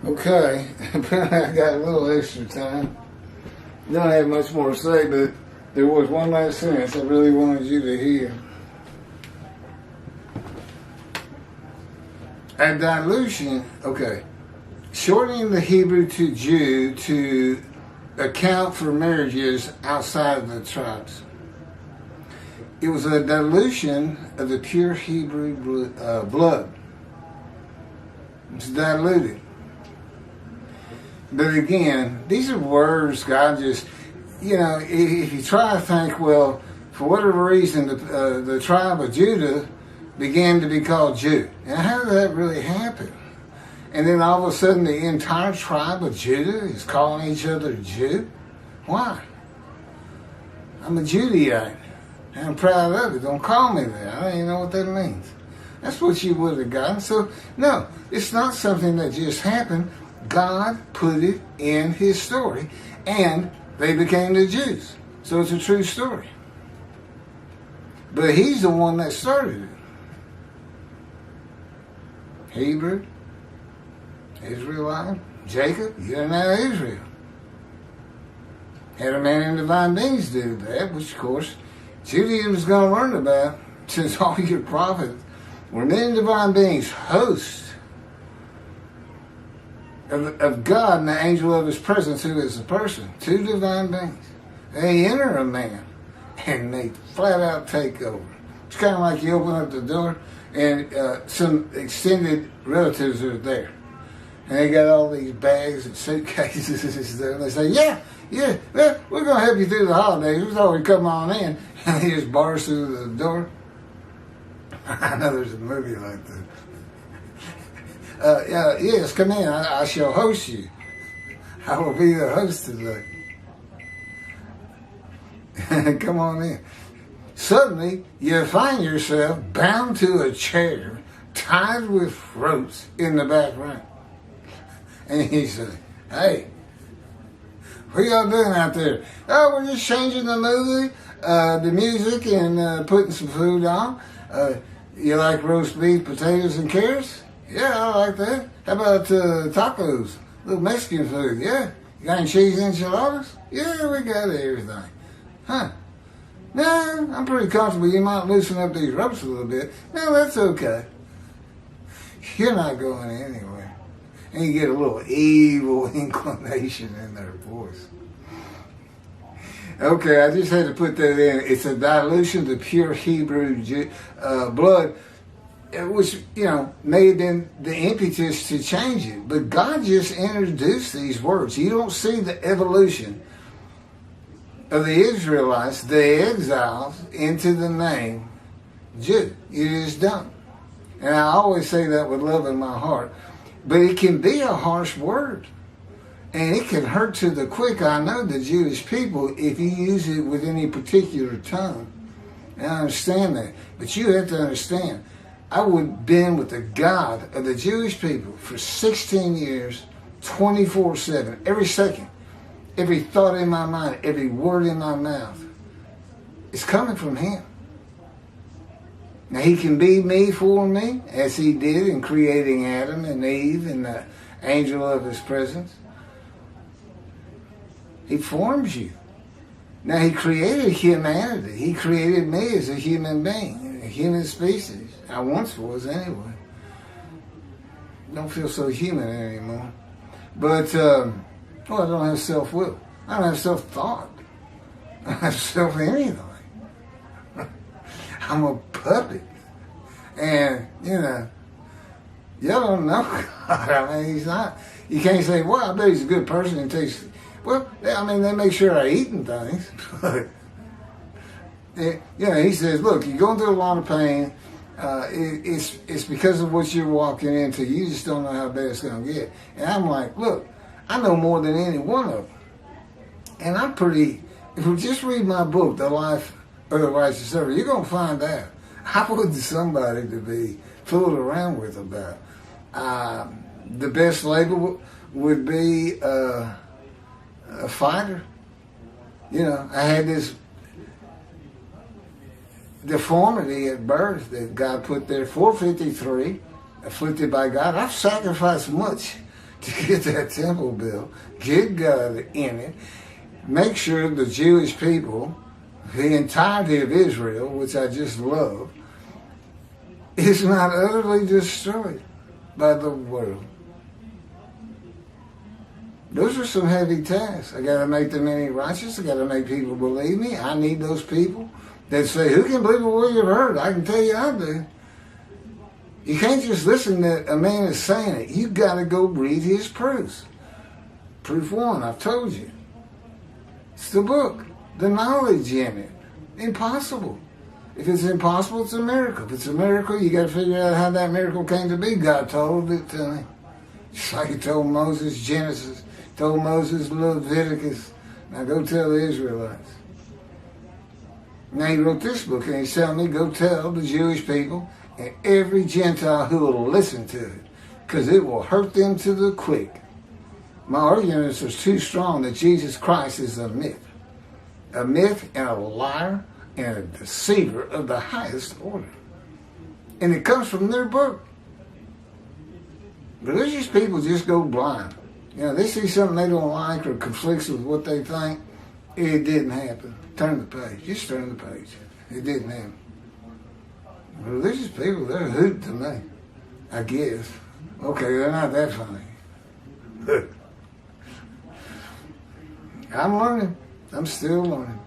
Okay, apparently I got a little extra time. Don't have much more to say, but there was one last sentence I really wanted you to hear. A dilution, okay, shortening the Hebrew to Jew to account for marriages outside of the tribes. It was a dilution of the pure Hebrew blood. It's diluted. But again, these are words God just, if you try to think, well, for whatever reason, the tribe of Judah began to be called Jew. And how did that really happen? And then all of a sudden the entire tribe of Judah is calling each other Jew? Why? I'm a Judaite. And I'm proud of it. Don't call me that. I don't even know what that means. That's what you would have gotten. So, no, it's not something that just happened. God put it in his story, and they became the Jews. So it's a true story. But he's the one that started it. Hebrew, Israelite, Jacob, you're now Israel. Had a man in divine beings do that, which of course Judaism is going to learn about, since all your prophets were men in divine beings, hosts of God and the angel of his presence, who is a person, two divine beings. They enter a man and they flat out take over. It's kind of like you open up the door and some extended relatives are there. And they got all these bags and suitcases and they say, yeah, well, we're going to help you through the holidays. We thought we'd come on in. And he just bars through the door. I know there's a movie like that. Yes, come in. I shall host you. I will be the host today. Come on in. Suddenly, you find yourself bound to a chair, tied with ropes in the back room. And he said, hey, what y'all doing out there? Oh, we're just changing the movie, the music, and putting some food on. You like roast beef, potatoes, and carrots? Yeah, I like that. How about tacos? A little Mexican food, yeah. You got any cheese enchiladas? Yeah, we got everything. Huh. No, I'm pretty comfortable. You might loosen up these ropes a little bit. No, that's okay. You're not going anywhere. And you get a little evil inclination in their voice. Okay, I just had to put that in. It's a dilution of the pure Hebrew blood, which, may have been the impetus to change it. But God just introduced these words. You don't see the evolution of the Israelites, the exiles, into the name Jew. It is done. And I always say that with love in my heart. But it can be a harsh word. And it can hurt to the quick, I know, the Jewish people, if you use it with any particular tongue. And I understand that. But you have to understand, I would been with the God of the Jewish people for 16 years, 24/7, every second. Every thought in my mind, every word in my mouth is coming from him. Now, he can be me for me, as he did in creating Adam and Eve and the angel of his presence. He forms you. Now, he created humanity. He created me as a human being, a human species. I once was anyway. Don't feel so human anymore. But, I don't have self-will. I don't have self-thought. I don't have self-anything. I'm a puppet. And, y'all don't know God. I mean, he's not. You can't say, well, I bet he's a good person and takes. Well, they make sure I eat and things. But, he says, look, you're going through a lot of pain. It's because of what you're walking into. You just don't know how bad it's going to get. And I'm like, look, I know more than any one of them. And I'm pretty, if you just read my book, The Life of the Righteous Servant, you're going to find out. I wasn't somebody to be fooled around with about. The best label would be a fighter. I had this deformity at birth that God put there, 453, afflicted by God. I've sacrificed much to get that temple built, get God in it, make sure the Jewish people, the entirety of Israel, which I just love, is not utterly destroyed by the world. Those are some heavy tasks. I got to make the many righteous. I got to make people believe me. I need those people that say, who can believe a word you've heard? I can tell you I do. You can't just listen to a man is saying it. You got to go read his proofs. Proof one, I've told you. It's the book, the knowledge in it. Impossible. If it's impossible, it's a miracle. If it's a miracle, you got to figure out how that miracle came to be. God told it to me. Just like he told Moses Genesis, told Moses Leviticus. Now go tell the Israelites. Now he wrote this book and he's telling me, go tell the Jewish people and every Gentile who will listen to it, because it will hurt them to the quick. My argument is too strong that Jesus Christ is a myth and a liar and a deceiver of the highest order. And it comes from their book. Religious people just go blind. You know, they see something they don't like or conflicts with what they think. It didn't happen. Turn the page. Just turn the page. It didn't happen. Religious people, they're a hoot to me, I guess. Okay, they're not that funny. I'm learning. I'm still learning.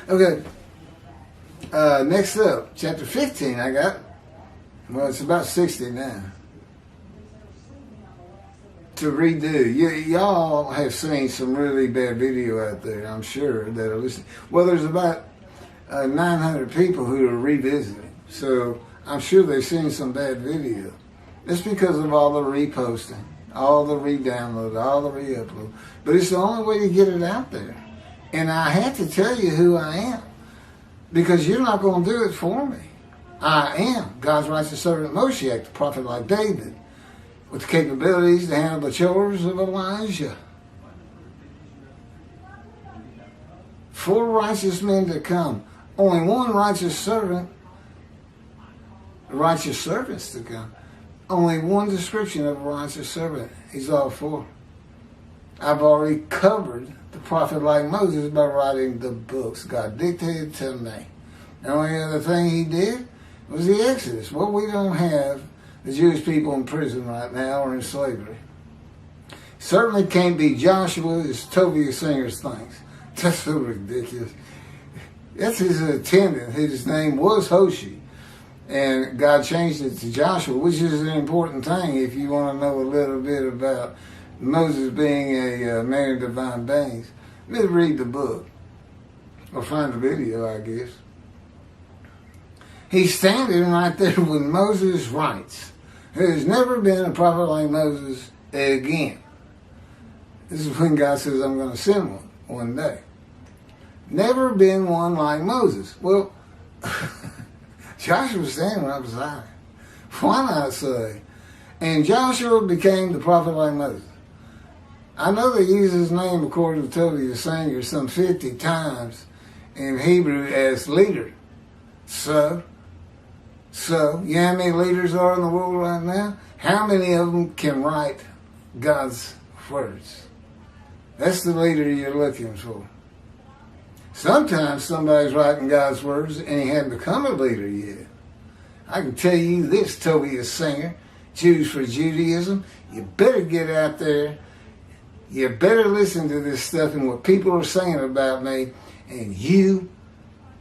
Okay. Next up, chapter 15 I got. Well, it's about 60 now. To redo. Y'all have seen some really bad video out there, I'm sure, that are listening. Well, there's about 900 people who are revisiting. So I'm sure they've seen some bad video. It's because of all the reposting, all the re-download, all the re-upload. But it's the only way to get it out there. And I have to tell you who I am, because you're not going to do it for me. I am God's righteous servant Moshiach, the prophet like David, with the capabilities to handle the chores of Elijah. 4 righteous men to come. Only one righteous servant, righteous servants to come. Only one description of a righteous servant. He's all 4. I've already covered the prophet like Moses by writing the books God dictated to me. The only other thing he did was the Exodus. Well, we don't have the Jewish people in prison right now or in slavery. Certainly can't be Joshua, as Tovia Singers thinks. That's so ridiculous. That's his attendant. His name was Hoshi. And God changed it to Joshua, which is an important thing if you want to know a little bit about Moses being a man of divine beings. Let's read the book. Or find the video, I guess. He's standing right there when Moses writes. There's never been a prophet like Moses again. This is when God says, I'm going to send one day. Never been one like Moses. Well, Joshua was standing right beside him. Why not say? And Joshua became the prophet like Moses. I know they use his name, according to Tovia Singer, some 50 times in Hebrew as leader. So, you know how many leaders are in the world right now? How many of them can write God's words? That's the leader you're looking for. Sometimes somebody's writing God's words and he hadn't become a leader yet. I can tell you this, Tovia Singer, Jews for Judaism, you better get out there. You better listen to this stuff and what people are saying about me. And you,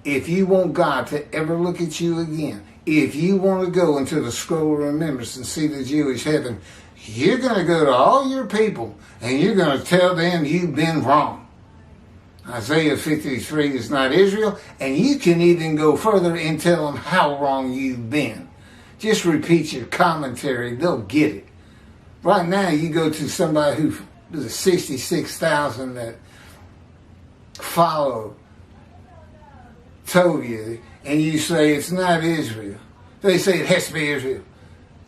if you want God to ever look at you again, if you want to go into the scroll of remembrance and see the Jewish heaven, you're going to go to all your people and you're going to tell them you've been wrong. Isaiah 53 is not Israel, and you can even go further and tell them how wrong you've been. Just repeat your commentary, they'll get it. Right now, you go to somebody who, there's 66,000 that follow Tovia, and you say it's not Israel. They say it has to be Israel.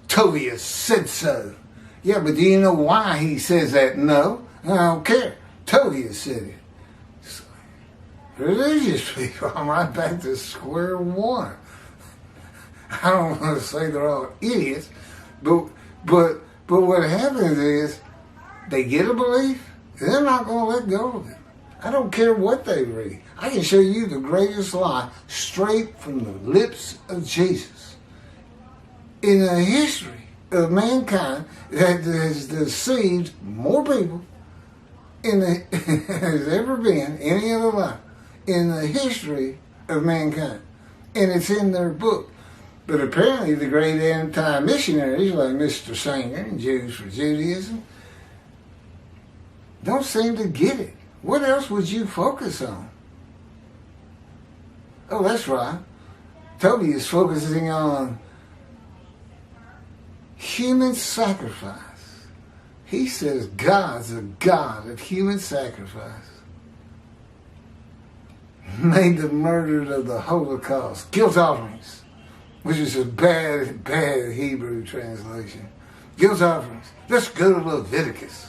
Tovia said so. Yeah, but do you know why he says that? No, I don't care. Tovia said it. Religious people, I'm right back to square one. I don't want to say they're all idiots, But but what happens is they get a belief, they're not going to let go of it. I don't care what they read. I can show you the greatest lie straight from the lips of Jesus in the history of mankind that has deceived more people has ever been any other lie in the history of mankind. And it's in their book. But apparently the great anti-missionaries like Mr. Sanger and Jews for Judaism don't seem to get it. What else would you focus on? Oh, that's right. Toby is focusing on human sacrifice. He says God's a God of human sacrifice. Made the murder of the Holocaust guilt offerings, which is a bad Hebrew translation. Guilt offerings. Let's go to Leviticus.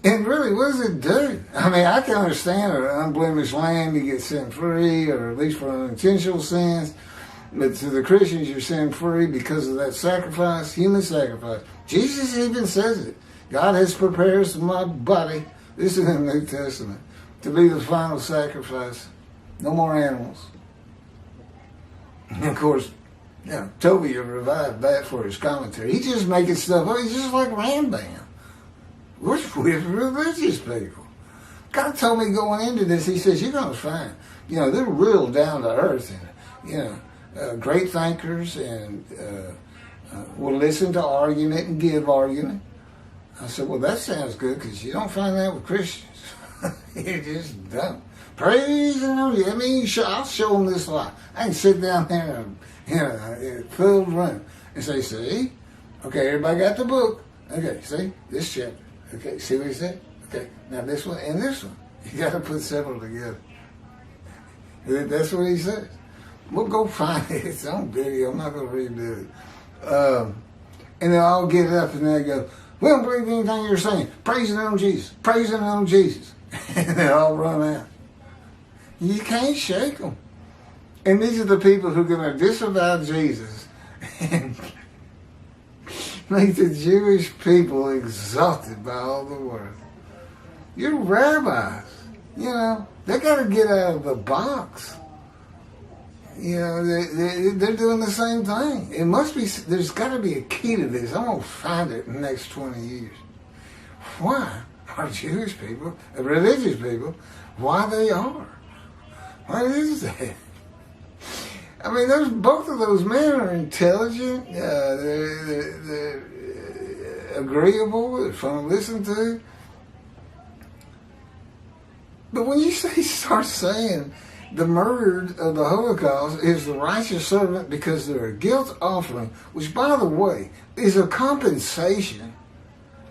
And really, what does it do? I mean, I can understand an unblemished lamb, you get set free, or at least for unintentional sins. But to the Christians, you're set free because of that sacrifice, human sacrifice. Jesus even says it. God has prepared my body, this is in the New Testament, to be the final sacrifice. No more animals. And of course, Toby revived that for his commentary. He's just making stuff up. He's just like Rambam. With religious people. God told me going into this, he says, you're going to find, they're real down to earth and, great thinkers and will listen to argument and give argument. I said, well, that sounds good because you don't find that with Christians. You just don't. Praise and hallelujah. I mean, I'll show them this lie. I can sit down there in a filled room and say, see? Okay, everybody got the book. Okay, see? This chapter. Okay, see what he said? Okay, now this one and this one. You got to put several together. That's what he says. We'll go find it. It's on video. I'm not going to redo it. And they'll all get up and they go, we don't believe anything you're saying. Praising on Jesus. Praising on Jesus. And they all run out. You can't shake them. And these are the people who are going to disavow Jesus and make the Jewish people exalted by all the world. You're rabbis. They got to get out of the box. They're doing the same thing. It must be, there's got to be a key to this. I'm going to find it in the next 20 years. Why are Jewish people, religious people, why they are? What is that? I mean, both of those men are intelligent, they're agreeable, they're fun to listen to. But when you start saying the murdered of the Holocaust is the righteous servant because they're a guilt offering, which, by the way, is a compensation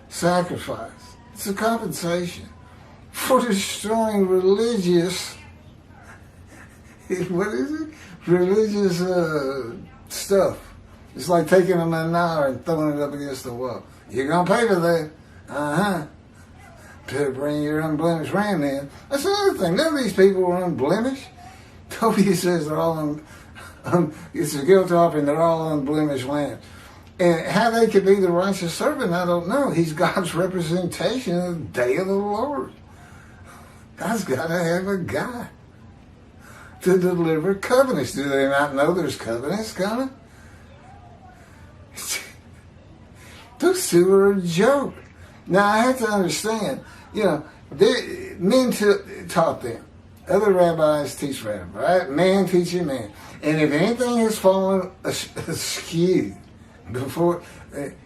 sacrifice. It's a compensation for destroying religious, what is it? Religious stuff. It's like taking a manure and throwing it up against the wall. You're going to pay for that. Better bring your unblemished ram in. That's another thing. None of these people are unblemished. Toby says they're all it's a guilt offering, they're all unblemished lambs. And how they could be the righteous servant, I don't know. He's God's representation of the day of the Lord. God's got to have a guy to deliver covenants. Do they not know there's covenants coming? Those two are a joke. Now, I have to understand, men taught them. Other rabbis teach rabbi, right? Man teaching man. And if anything has fallen askew before,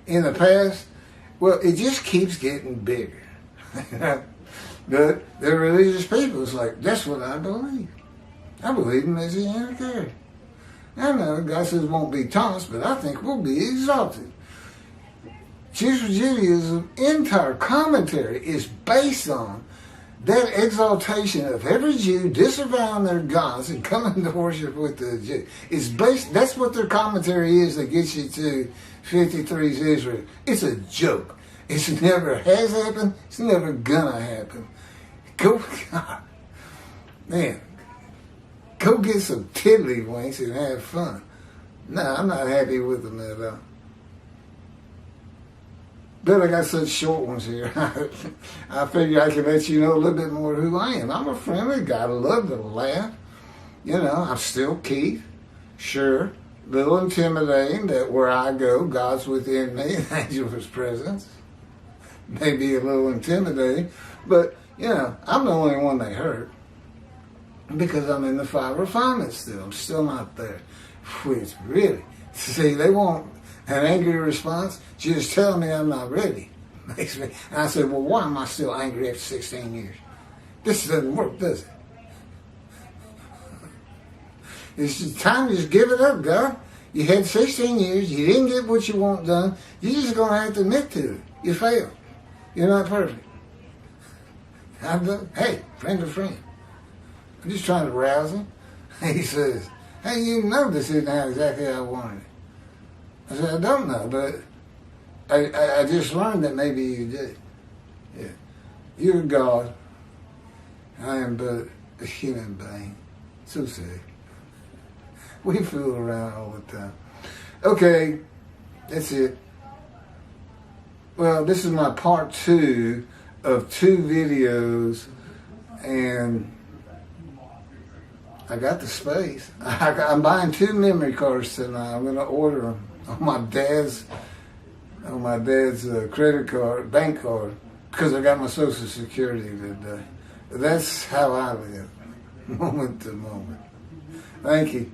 in the past, well, it just keeps getting bigger. But the religious people, it's like, that's what I believe. I believe in Messianic era. I know God says won't be tossed, but I think we'll be exalted. Jews for Judaism entire commentary is based on that exaltation of every Jew disavowing their gods and coming to worship with the Jew. It's based. That's what their commentary is that gets you to 53's Israel. It's a joke. It's never has happened. It's never gonna happen. Go, God, man. Go get some tiddlywinks and have fun. No, I'm not happy with them at all. But I got such short ones here. I figure I can let you know a little bit more who I am. I'm a friendly guy. I love to laugh. You know, I'm still Keith. Sure, a little intimidating that where I go, God's within me, an angel of his presence. Maybe a little intimidating. But, you know, I'm the only one they hurt. Because I'm in the fire refinement still. I'm still not there. Which really, see, they want an angry response. Just tell me I'm not ready. Makes me. And I said, well, why am I still angry after 16 years? This doesn't work, does it? It's just time to just give it up, God. You had 16 years. You didn't get what you want done. You're just going to have to admit to it. You failed. You're not perfect. Hey, friend to friend. I'm just trying to rouse him. He says, hey, you know this isn't how exactly how I wanted it. I said, I don't know, but I just learned that maybe you did. Yeah. You're God. I am but a human being. So sad. We fool around all the time. Okay, that's it. Well, this is my part 2 of 2 videos, and I got the space. I'm buying 2 memory cards tonight. I'm going to order them on my dad's credit card, bank card, because I got my Social Security today. That's how I live, moment to moment. Thank you.